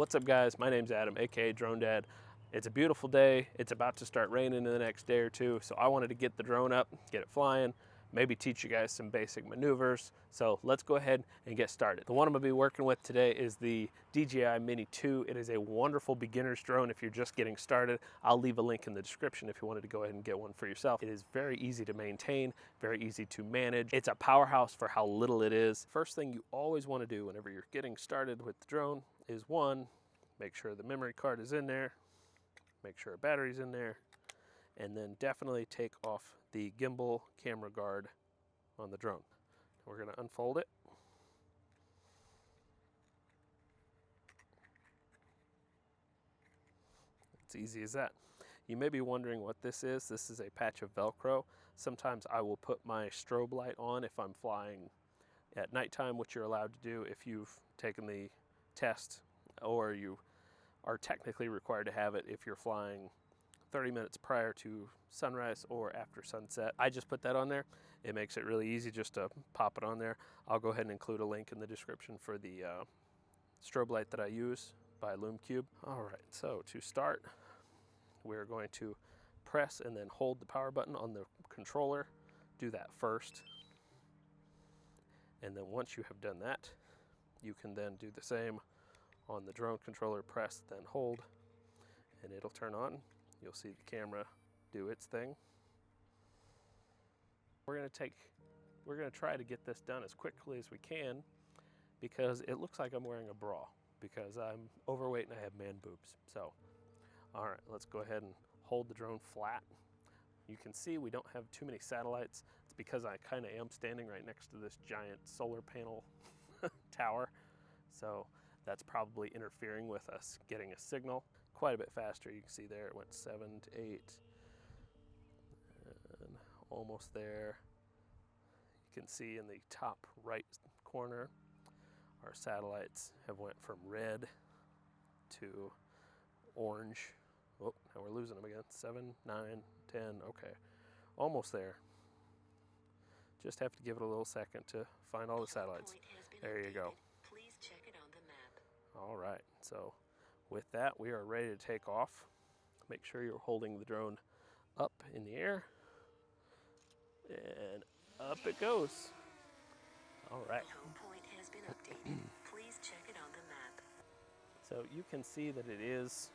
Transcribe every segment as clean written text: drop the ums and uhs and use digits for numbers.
What's up guys, my name's Adam, aka Drone Dad. It's a beautiful day. It's about to start raining in the next day or two, so I wanted to get the drone up, get it flying, maybe teach you guys some basic maneuvers. So let's go ahead and get started. The one I'm gonna be working with today is the DJI Mini 2. It is a wonderful beginner's drone if you're just getting started. I'll leave a link in the description if you wanted to go ahead and get one for yourself. It is very easy to maintain, very easy to manage. It's a powerhouse for how little it is. First thing you always wanna do whenever you're getting started with the drone is one, make sure the memory card is in there, make sure a battery's in there, and then definitely take off the gimbal camera guard on the drone. We're gonna unfold it. It's easy as that. You may be wondering what this is. This is a patch of Velcro. Sometimes I will put my strobe light on if I'm flying at nighttime, which you're allowed to do if you've taken the test, or you are technically required to have it if you're flying 30 minutes prior to sunrise or after sunset. I just put that on there. It makes it really easy just to pop it on there. I'll go ahead and include a link in the description for the strobe light that I use by Lumecube. All right, so to start, we're going to press and then hold the power button on the controller. Do that first. And then once you have done that, you can then do the same on the drone controller. Press, then hold, and it'll turn on. You'll see the camera do its thing. We're gonna try to get this done as quickly as we can because it looks like I'm wearing a bra because I'm overweight and I have man boobs. So, all right, let's go ahead and hold the drone flat. You can see we don't have too many satellites. It's because I kind of am standing right next to this giant solar panel tower. So that's probably interfering with us getting a signal quite a bit faster. You can see there it went 7 to 8 and almost there. You can see in the top right corner our satellites have went from red to orange. Oh, now we're losing them again. 7, 9, 10, okay, almost there. Just have to give it a little second to find all the satellites. There you go. Please check it on the map. All right, so with that, we are ready to take off. Make sure you're holding the drone up in the air, and up it goes. All right. Home point has been updated. Please check it on the map. So you can see that it is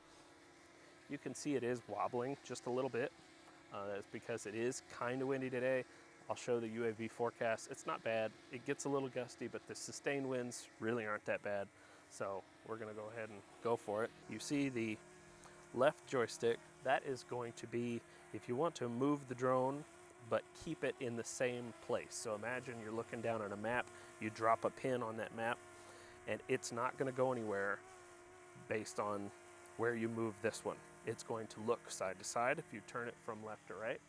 wobbling just a little bit. That's because it is kind of windy today. I'll show the UAV forecast. It's not bad. It gets a little gusty, but the sustained winds really aren't that bad. So we're gonna go ahead and go for it. You see the left joystick, that is going to be if you want to move the drone, but keep it in the same place. So imagine you're looking down on a map, you drop a pin on that map, and it's not gonna go anywhere based on where you move this one. It's going to look side to side. If you turn it from left to right,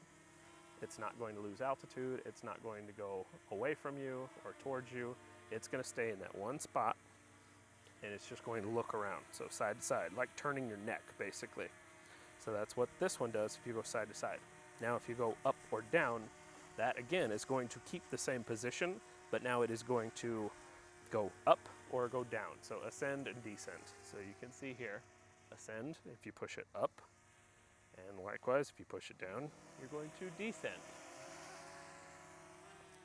it's not going to lose altitude. It's not going to go away from you or towards you. It's gonna stay in that one spot, and it's just going to look around. So side to side, like turning your neck, basically. So that's what this one does if you go side to side. Now, if you go up or down, that again is going to keep the same position, but now it is going to go up or go down. So ascend and descend. So you can see here, ascend if you push it up, and likewise, if you push it down, you're going to descend.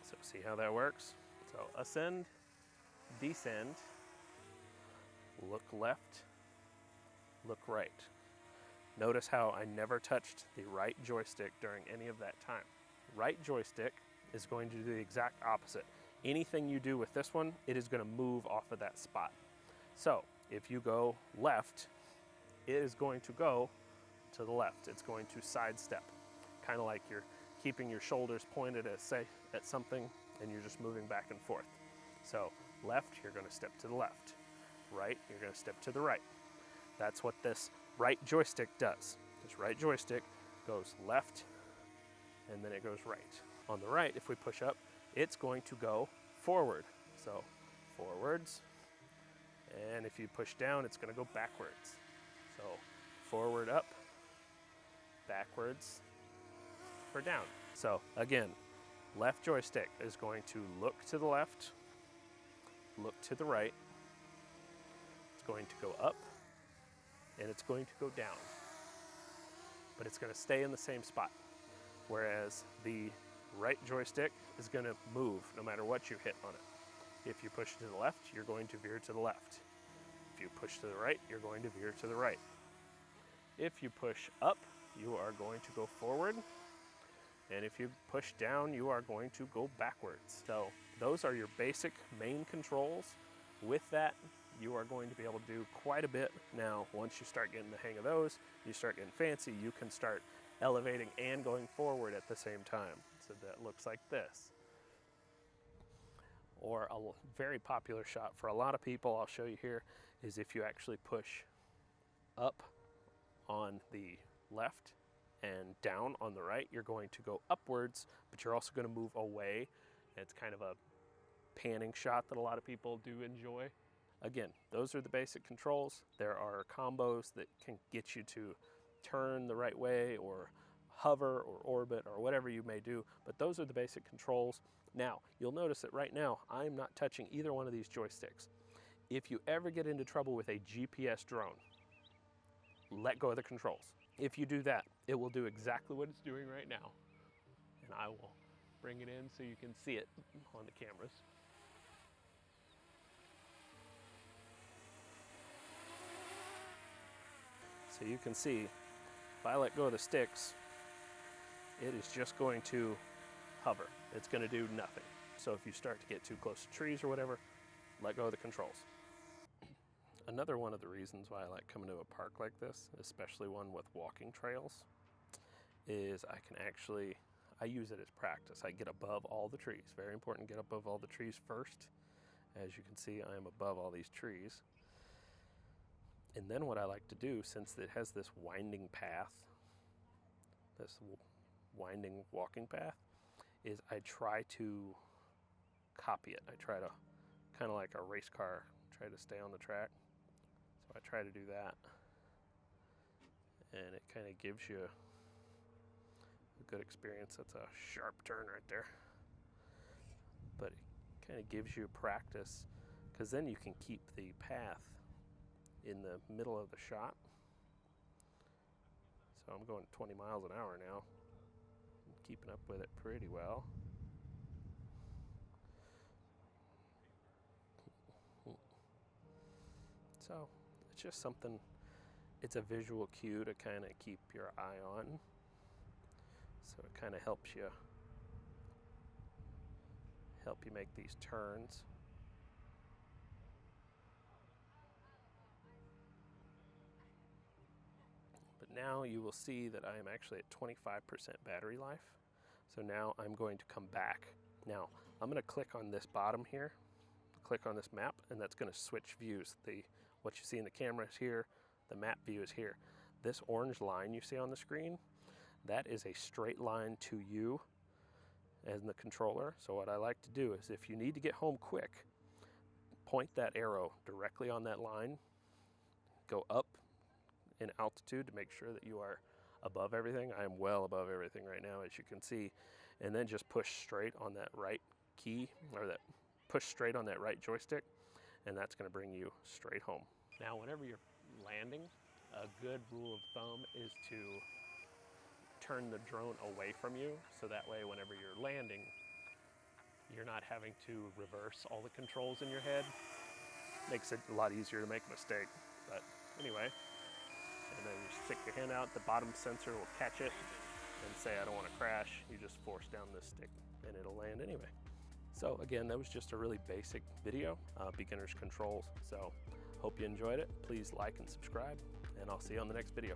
So see how that works? So ascend, descend, look left, look right. Notice how I never touched the right joystick during any of that time. Right joystick is going to do the exact opposite. Anything you do with this one, it is going to move off of that spot. So if you go left, it is going to go to the left. It's going to sidestep, kind of like you're keeping your shoulders pointed at something and you're just moving back and forth. So left, you're going to step to the left. Right, you're going to step to the right. That's what this right joystick does. This right joystick goes left and then it goes right. On the right, if we push up, it's going to go forward. So forwards, and if you push down, it's going to go backwards. So forward up, backwards for down. So again, left joystick is going to look to the left, look to the right. It's going to go up it's going to go down, but it's going to stay in the same spot. Whereas the right joystick is going to move no matter what you hit on it. If you push to the left, you're going to veer to the left. If you push to the right, you're going to veer to the right. If you push up, you are going to go forward. And if you push down, you are going to go backwards. So those are your basic main controls. With that, you are going to be able to do quite a bit. Now, once you start getting the hang of those, you start getting fancy, you can start elevating and going forward at the same time. So that looks like this. Or a very popular shot for a lot of people, I'll show you here, is if you actually push up on the left and down on the right, you're going to go upwards, but you're also going to move away. It's kind of a panning shot that a lot of people do enjoy. Again, those are the basic controls. There are combos that can get you to turn the right way or hover or orbit or whatever you may do, but those are the basic controls. Now, you'll notice that right now, I'm not touching either one of these joysticks. If you ever get into trouble with a GPS drone, let go of the controls. If you do that, it will do exactly what it's doing right now. And I will bring it in so you can see it on the cameras. So you can see, if I let go of the sticks, it is just going to hover. It's going to do nothing. So if you start to get too close to trees or whatever, let go of the controls. Another one of the reasons why I like coming to a park like this, especially one with walking trails, is I use it as practice. I get above all the trees. Very important to get above all the trees first. As you can see, I am above all these trees. And then what I like to do, since it has this winding path, this winding walking path, is I try to copy it. I try to, kind of like a race car, try to stay on the track. So I try to do that. And it kind of gives you a good experience. That's a sharp turn right there. But it kind of gives you practice, because then you can keep the path in the middle of the shot. So I'm going 20 miles an hour now. I'm keeping up with it pretty well. So it's just something, it's a visual cue to kind of keep your eye on. So it kind of helps you make these turns. But now you will see that I am actually at 25% battery life. So now I'm going to come back. Now I'm going to click on this bottom here, click on this map, and that's going to switch views. What you see in the camera is here, the map view is here. This orange line you see on the screen, that is a straight line to you as the controller. So what I like to do is, if you need to get home quick, point that arrow directly on that line, go up in altitude to make sure that you are above everything. I am well above everything right now, as you can see, and then just push straight on that right key, or push straight on that right joystick, and that's going to bring you straight home. Now, whenever you're landing, a good rule of thumb is to turn the drone away from you, so that way whenever you're landing, you're not having to reverse all the controls in your head. Makes it a lot easier to make a mistake. But anyway, and then you stick your hand out, the bottom sensor will catch it and say, I don't want to crash. You just force down this stick and it'll land anyway. So again, that was just a really basic video, beginner's controls. So hope you enjoyed it. Please like and subscribe, and I'll see you on the next video.